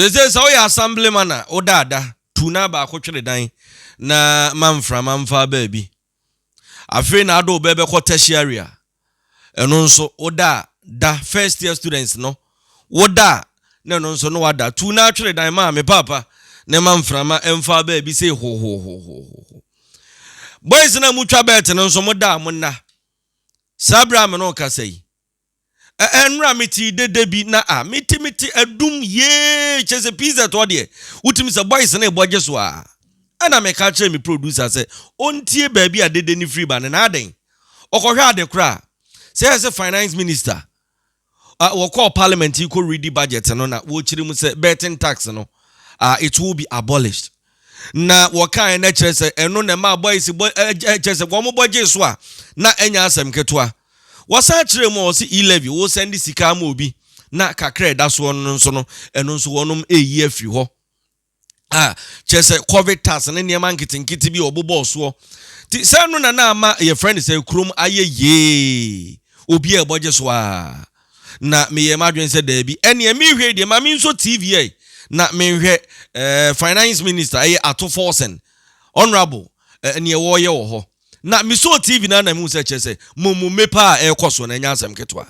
say so ya assemblyman odada tuna ba akotwere dan na mamfa baby afre na ado bebe ko tertiary eno nso oda da first year students no woda na no nso no wada tuna atwere dan ma me papa ne mamframa emfa baby say ho boys na mutwa bet no nso moda monna sabra me no ka say enra meti dedebi na meti adum ye chese pizza to de utimi se boys na eboje so ana me ka kire me producer say ontie baabi a dede ni free ban na aden okohwe ade kra say finance minister we call parliament equal ready budget no na wo kire mu say betting tax no it will be abolished na wakan na kire say eno na ma boys kire say wo mo boje so na enya asem ketoa wasa kire mu o si E-Levy wo send sika ma obi na kakra da so no nso no eno nso wonom eyi afiri ho chese covid tax ne niam nkitinkiti bi obobo so ti se no na ama your friend say krom ayeye obi e boje so na me ye madwen say da bi ene me hwe de ma me nso tv na me hwe finance minister ato forcen honorable ene wo ye wo ho na me so tv na me say chese mumu mepa ekoso na nya asem ketwa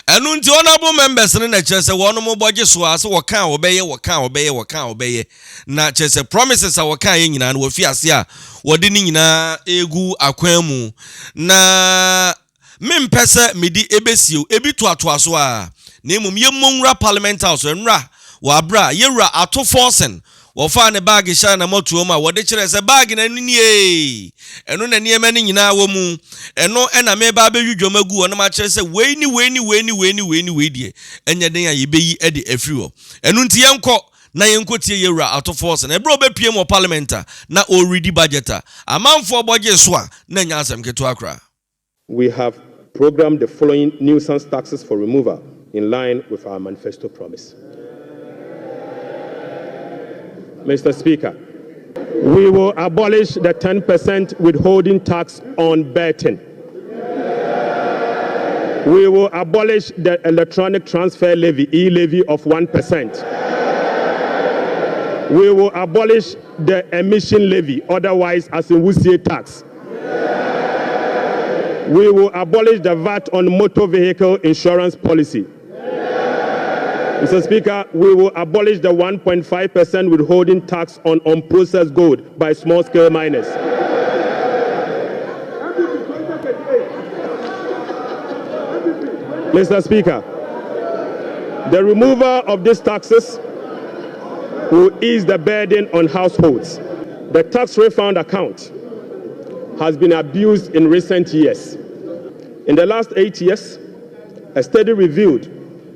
Enunti honorable members na chese wono mo boje so ase wokan obeye na chese promises a wokan ye nyina na wo fi ase a wode ni nyina egu akwan mu na mempese medi ebesio ebi toatoa so a na emum ye monwura parliament house enra wa bra ye wura ato forcen wo fa ne bag sha na motuo ma wode kire se bag na ni eno na niema ni nyina wo mu eno ena me ba bedwodwomagu wo na ma kire se we ni die enye den a yebeyi e de afiri wo eno nti yenko na yenkotie ye wura ato force na ebro bepie mo parliamenta na already budgeta amanfo boje so a na nya asem keto akra. We have programmed the following nuisance taxes for removal in line with our manifesto promise. Mr. Speaker, we will abolish the 10% withholding tax on betting. We will abolish the electronic transfer levy, E-Levy of 1%. We will abolish the emission levy, otherwise as in Wusie tax. We will abolish the VAT on motor vehicle insurance policy. Mr. Speaker, we will abolish the 1.5% withholding tax on unprocessed gold by small-scale miners. Mr. Speaker, the removal of these taxes will ease the burden on households. The tax refund account has been abused in recent years. In the last 8 years, a study revealed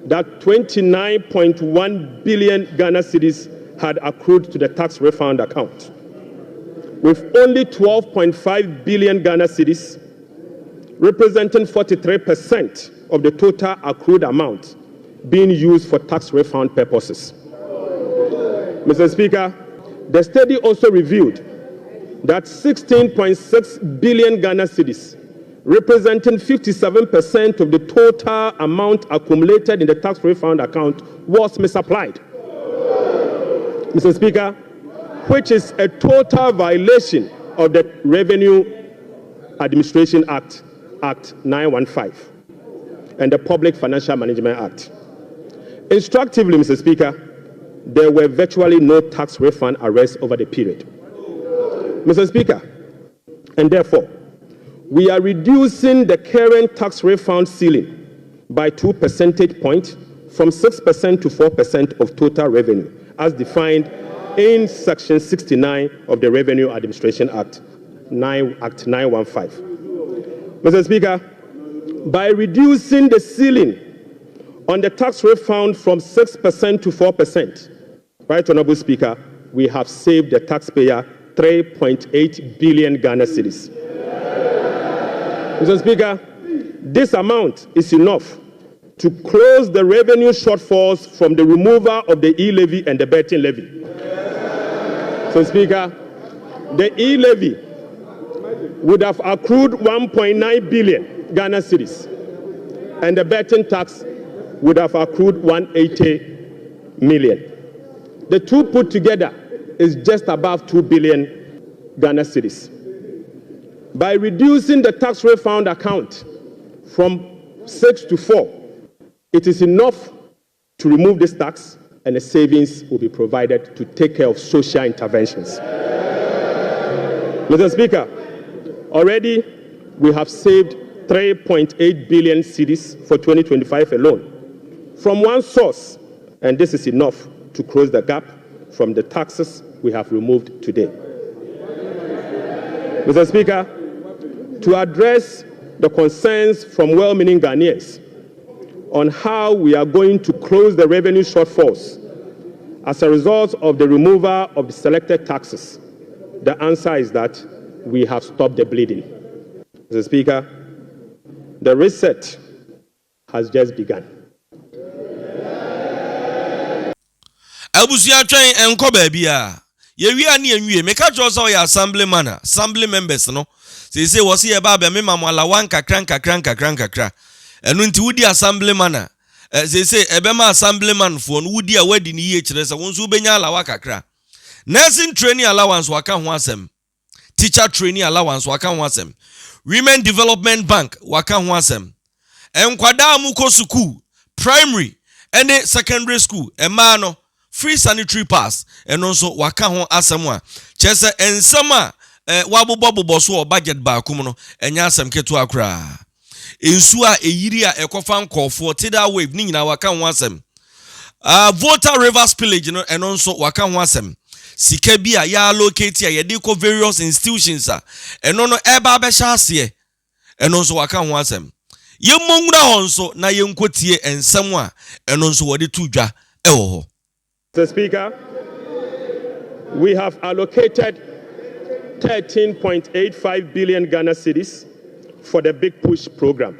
that 29.1 billion Ghana cedis had accrued to the tax refund account, with only 12.5 billion Ghana cedis, representing 43% of the total accrued amount, being used for tax refund purposes. Mr. Speaker, the study also revealed that 16.6 billion Ghana cedis, representing 57% of the total amount accumulated in the tax refund account, was misapplied. Mr. Speaker, which is a total violation of the Revenue Administration Act, Act 915, and the Public Financial Management Act. Instructively, Mr. Speaker, there were virtually no tax refund arrests over the period. Mr. Speaker, and therefore, we are reducing the current tax refund ceiling by 2 percentage points from 6% to 4% of total revenue, as defined in Section 69 of the Revenue Administration Act, Act 915. Mr. Speaker, by reducing the ceiling on the tax refund from 6% to 4%, Right Honorable Speaker, we have saved the taxpayer 3.8 billion Ghana cedis. Mr. Speaker, this amount is enough to close the revenue shortfalls from the removal of the E-Levy and the betting levy. So, Speaker, the E-Levy would have accrued 1.9 billion Ghana cedis, and the betting tax would have accrued 180 million. The two put together is just above 2 billion Ghana cedis. By reducing the tax refund account from 6 to 4, it is enough to remove this tax, and the savings will be provided to take care of social interventions. Mr. Speaker, already we have saved 3.8 billion cedis for 2025 alone from one source, and this is enough to close the gap from the taxes we have removed today. Mr. Speaker, to address the concerns from well-meaning Ghanaians on how we are going to close the revenue shortfalls as a result of the removal of the selected taxes, the answer is that we have stopped the bleeding. Mr. Speaker, the reset has just begun. Abusia twen enko baabia ye wi ani enwie meka jo so ya assembly members no say wo se ye ba be mema mo alawan kakran enu nti wudi assemblyman say ebema assemblyman fo no wudi a wadi ni ye kire se wonso benya alawa kakra. Nursing training allowance waka ho asem, teacher training allowance waka ho asem, women development bank waka ho asem, enkwada mu ko school primary ene secondary school ema no free sanitary pass eno nso waka ho asem a chese ensem a wabobobobo so budget ba akum no enya asem ketu akra ensu a eyiri a ekofa nkofo tidal wave ni nyina waka ho asem voter river spillage no eno nso waka ho asem sika bi a ya allocate a yede ko various institutions a eno no eba be sha ase eno nso waka ho asem yemmongura ho nso na yenkotie ensem a eno nso wode tudwa ewo ho. Mr. Speaker, we have allocated 13.85 billion Ghana cedis for the Big Push program.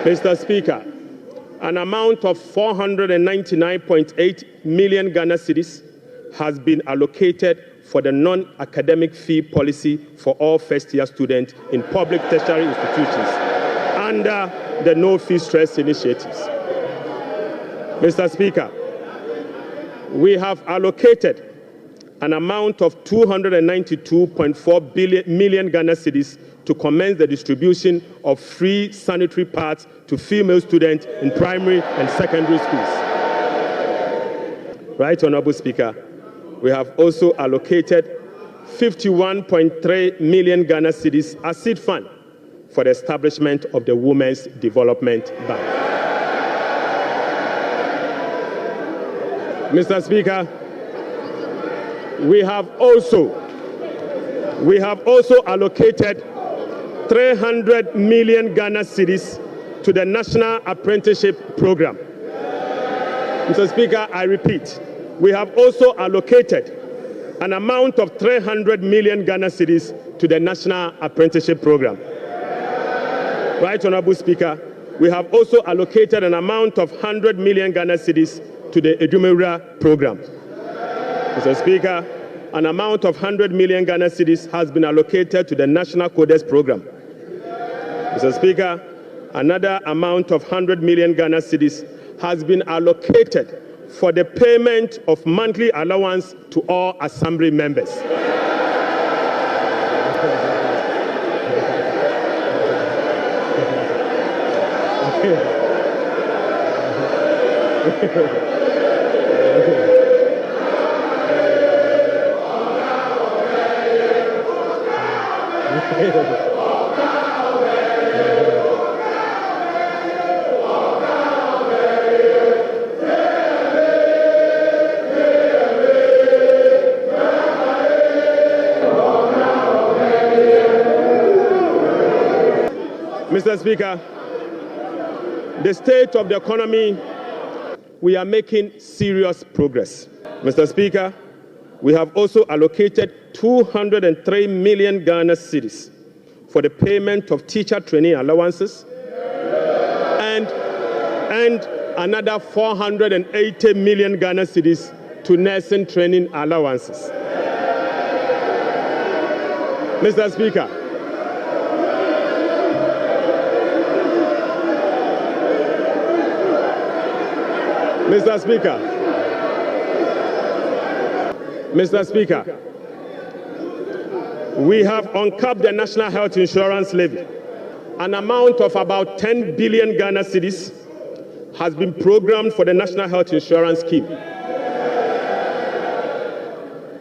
Mr. Speaker, an amount of 499.8 million Ghana cedis has been allocated for the non-academic fee policy for all first-year students in public tertiary institutions under the No Fee Stress initiatives. Mr. Speaker, we have allocated an amount of 292.4 million Ghana cedis to commence the distribution of free sanitary pads to female students in primary and secondary schools. Right, Honorable Speaker, we have also allocated 51.3 million Ghana cedis as seed fund for the establishment of the Women's Development Bank. Mr. Speaker, we have also allocated 300 million Ghana cedis to the National Apprenticeship Program. Mr. Speaker, I repeat, we have also allocated an amount of 300 million Ghana cedis to the National Apprenticeship Program. Right, Honorable Speaker, we have also allocated an amount of 100 million Ghana cedis to the Edumewura Program. Mr. Speaker, an amount of 100 million Ghana cedis has been allocated to the National Codes Program. Mr. Speaker, another amount of 100 million Ghana cedis has been allocated for the payment of monthly allowance to all assembly members. Mr. Speaker, the state of the economy, we are making serious progress. Mr. Speaker, we have also allocated 203 million Ghana cedis for the payment of teacher training allowances and another 480 million Ghana cedis to nursing training allowances. Mr. Speaker, Mr. Speaker, Mr. Speaker, we have uncapped the National Health Insurance Levy. An amount of about 10 billion Ghana cedis has been programmed for the National Health Insurance Scheme.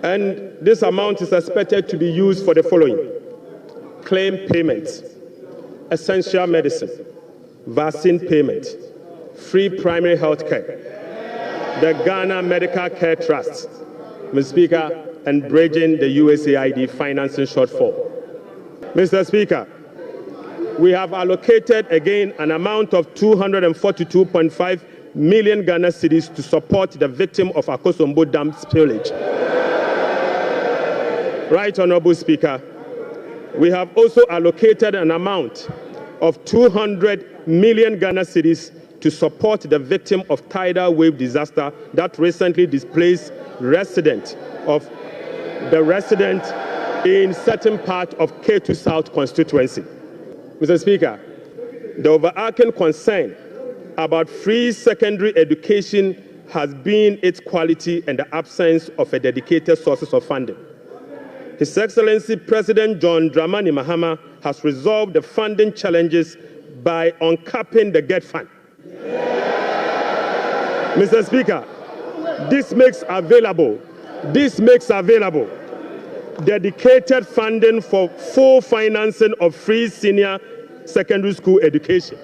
And this amount is expected to be used for the following: claim payments, essential medicine, vaccine payment, free primary health care, the Ghana Medical Care Trust, Mr. Speaker, and bridging the USAID financing shortfall. Mr. Speaker, we have allocated again an amount of 242.5 million Ghana cedis to support the victim of Akosombo Dam spillage. Right, Honorable Speaker, we have also allocated an amount of 200 million Ghana cedis to support the victim of tidal wave disaster that recently displaced residents in certain part of K2 South constituency. Mr. Speaker, the overarching concern about free secondary education has been its quality and the absence of a dedicated sources of funding. His Excellency President John Dramani Mahama has resolved the funding challenges by uncapping the GET fund. Mr. Speaker, this makes available dedicated funding for full financing of free senior secondary school education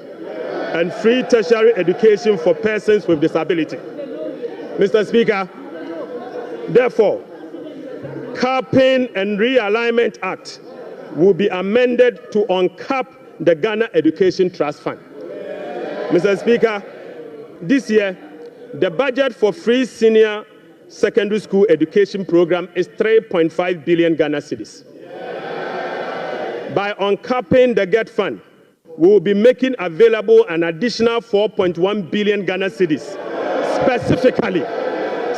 and free tertiary education for persons with disability. Mr. Speaker, therefore, Capping and Realignment Act will be amended to uncap the Ghana Education Trust Fund. Mr. Speaker, this year, the budget for free senior secondary school education program is 3.5 billion Ghana cedis. By uncapping the GET fund, we will be making available an additional 4.1 billion Ghana cedis,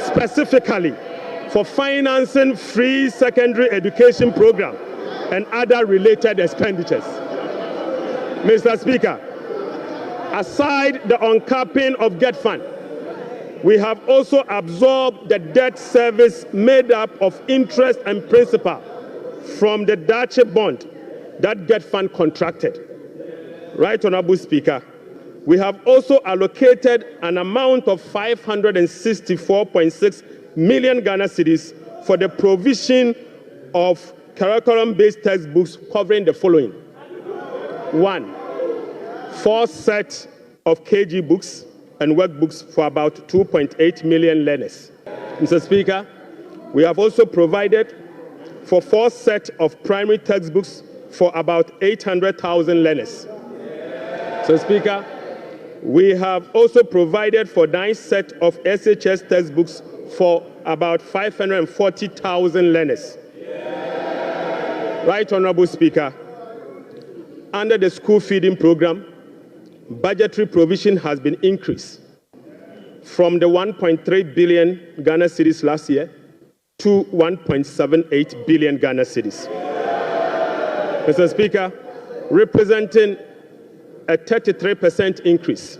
specifically for financing free secondary education program and other related expenditures. Mr. Speaker, aside the uncapping of GET fund, we have also absorbed the debt service made up of interest and principal from the Dache bond that GET fund contracted. Right, Honorable Speaker, we have also allocated an amount of 564.6 million Ghana cedis for the provision of curriculum-based textbooks covering the following: 1, 4 sets of KG books and workbooks for about 2.8 million learners. Mr. Speaker, we have also provided for 4 sets of primary textbooks for about 800,000 learners. Mr. Speaker, we have also provided for 9 sets of SHS textbooks for about 540,000 learners. Right, Honorable Speaker, under the school feeding program, budgetary provision has been increased from the 1.3 billion Ghana cedis last year to 1.78 billion Ghana cedis. Mr. Speaker, representing a 33% increase.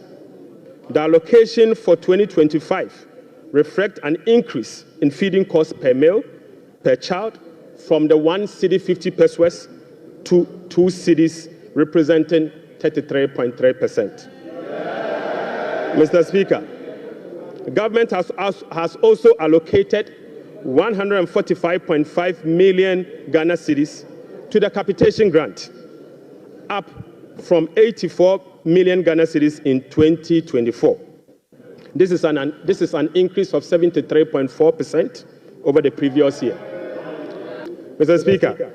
The allocation for 2025 reflects an increase in feeding costs per meal, per child, from the 1 cedi 50 pesos to 2 cedis, representing 33.3%. Mr. Speaker, the government has also allocated 145.5 million Ghana cedis to the capitation grant, up from 84 million Ghana cedis in 2024. This is an increase of 73.4% over the previous year. Mr. Speaker,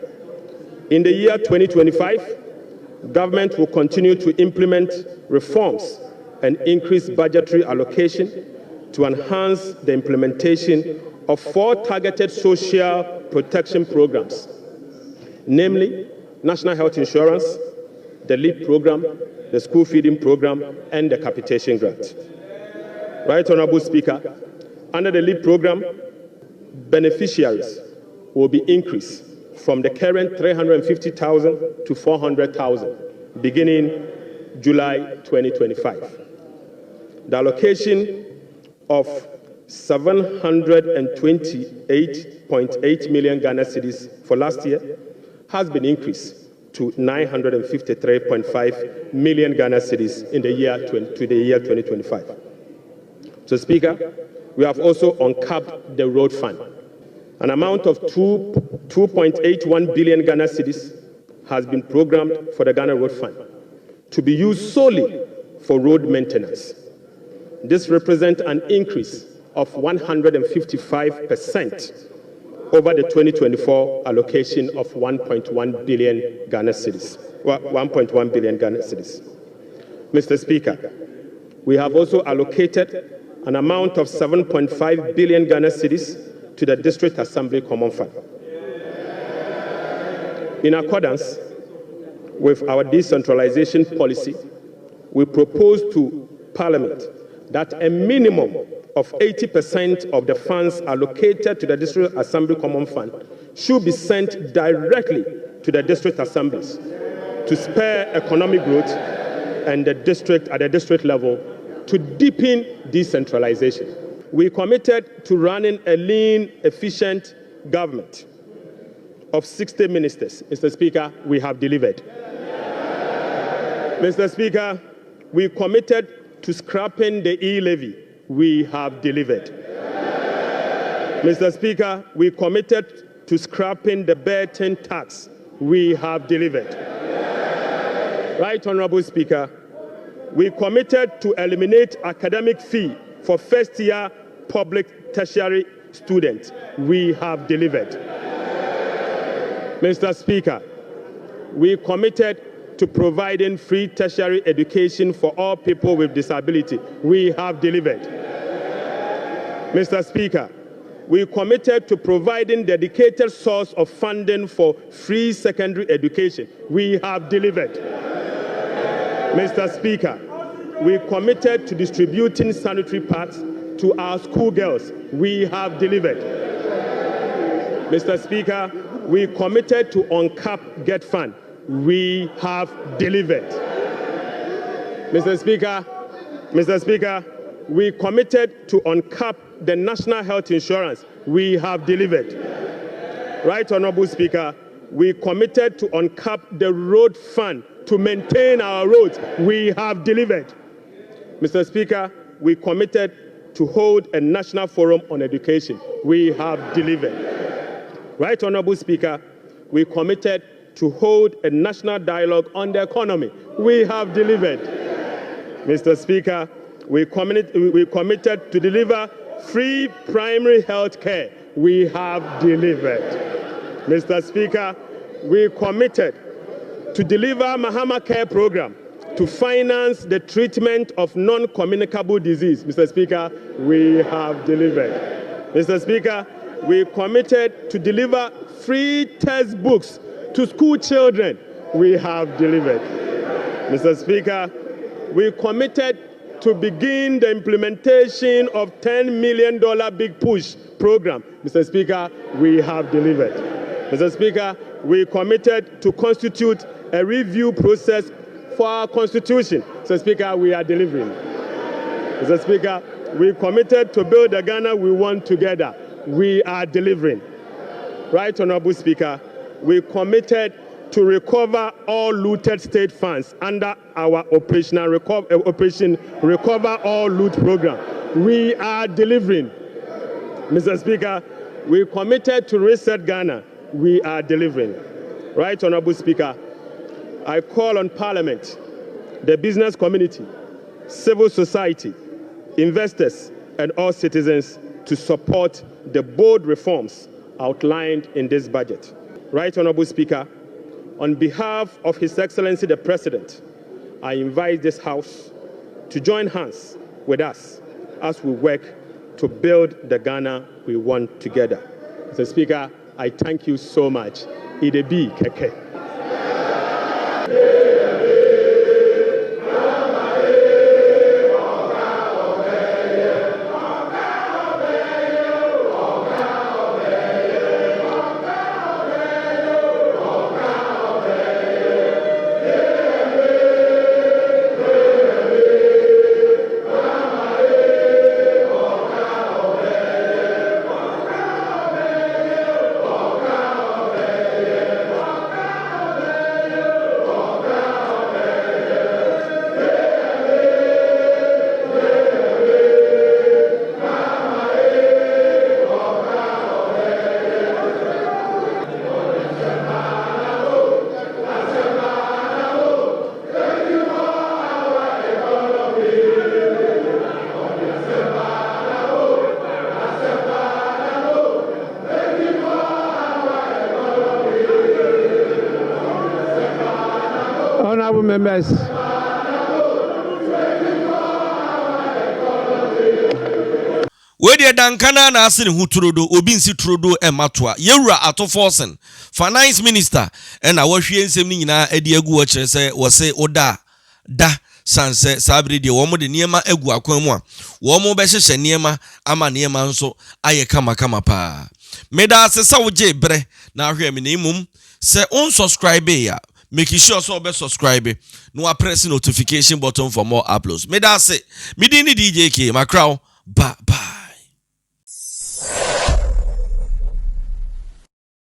in the year 2025, government will continue to implement reforms and increase budgetary allocation to enhance the implementation of 4 targeted social protection programs, namely National Health Insurance, the LEAP program, the school feeding program, and the capitation grant. Right, Honorable Speaker, under the LEAP program, beneficiaries will be increased from the current 350,000 to 400,000 beginning July 2025. The allocation of 728.8 million Ghana cedis for last year has been increased to 953.5 million Ghana cedis in the year 2025. So, Speaker, we have also uncapped the road fund. An amount of 2.81 billion Ghana cedis has been programmed for the Ghana Road Fund to be used solely for road maintenance. This represents an increase of 155% over the 2024 allocation of 1.1 billion Ghana cedis. 1.1 billion Ghana cedis. Mr. Speaker, we have also allocated an amount of 7.5 billion Ghana cedis to the District Assembly Common Fund. In accordance with our decentralization policy, we propose to Parliament that a minimum of 80% of the funds allocated to the District Assembly Common Fund should be sent directly to the district assemblies to spur economic growth and at the district level to deepen decentralization. We committed to running a lean, efficient government of 60 ministers. Mr. Speaker, we have delivered. Mr. Speaker, we committed to scrapping the E-Levy. We have delivered. Mr. Speaker, we committed to scrapping the burden tax. We have delivered. Right, Honorable Speaker, we committed to eliminate academic fee for first-year public tertiary students. We have delivered. Mr. Speaker, we committed to providing free tertiary education for all people with disability. We have delivered. Mr. Speaker, we committed to providing dedicated source of funding for free secondary education. We have delivered. Mr. Speaker, we committed to distributing sanitary pads to our schoolgirls. We have delivered. Mr. Speaker, we committed to uncap Get Fund. We have delivered. Mr. Speaker, we committed to uncap the National Health Insurance. We have delivered. Right, Honorable Speaker, we committed to uncap the Road Fund to maintain our roads. We have delivered. Mr. Speaker, we committed to hold a national forum on education. We have delivered. Right, Honorable Speaker, we committed to hold a national dialogue on the economy. We have delivered. Mr. Speaker, we committed to deliver free primary health care. We have delivered. Mr. Speaker, we committed to deliver Mahama Care Program to finance the treatment of non-communicable disease. Mr. Speaker, we have delivered. Mr. Speaker, we committed to deliver free textbooks to school children. We have delivered. Mr. Speaker, we committed to begin the implementation of $10 million Big Push program. Mr. Speaker, we have delivered. Mr. Speaker, we committed to constitute a review process for our constitution. Mr. Speaker, we are delivering. Mr. Speaker, we committed to build the Ghana we want together. We are delivering. Right, Honorable Speaker, we committed to recover all looted state funds under our Operation Recover All Loot program. We are delivering. Mr. Speaker, we committed to reset Ghana. We are delivering. Right, Honorable Speaker, I call on Parliament, the business community, civil society, investors, and all citizens to support the bold reforms outlined in this budget. Right, Honorable Speaker, on behalf of His Excellency the President, I invite this House to join hands with us as we work to build the Ghana we want together. Mr. Speaker, I thank you so much. E-Levy keke. honorable members. We de dankana na ase ne huturodo obi nsi turodo e matoa yewura atoforsen finance minister e na wahwie nsem ni nyina edi agu wo kire se wo se oda da sanse sabri de wo mo de niema agu akwan mu a wo mo be hyehye niema ama niema nso aye kama pa meda se sa wo je bre na ahwe me na imum se unsubscribe ya make sure so be subscribe no press notification button for more uploads meda se me di ni DJ K Macrow ba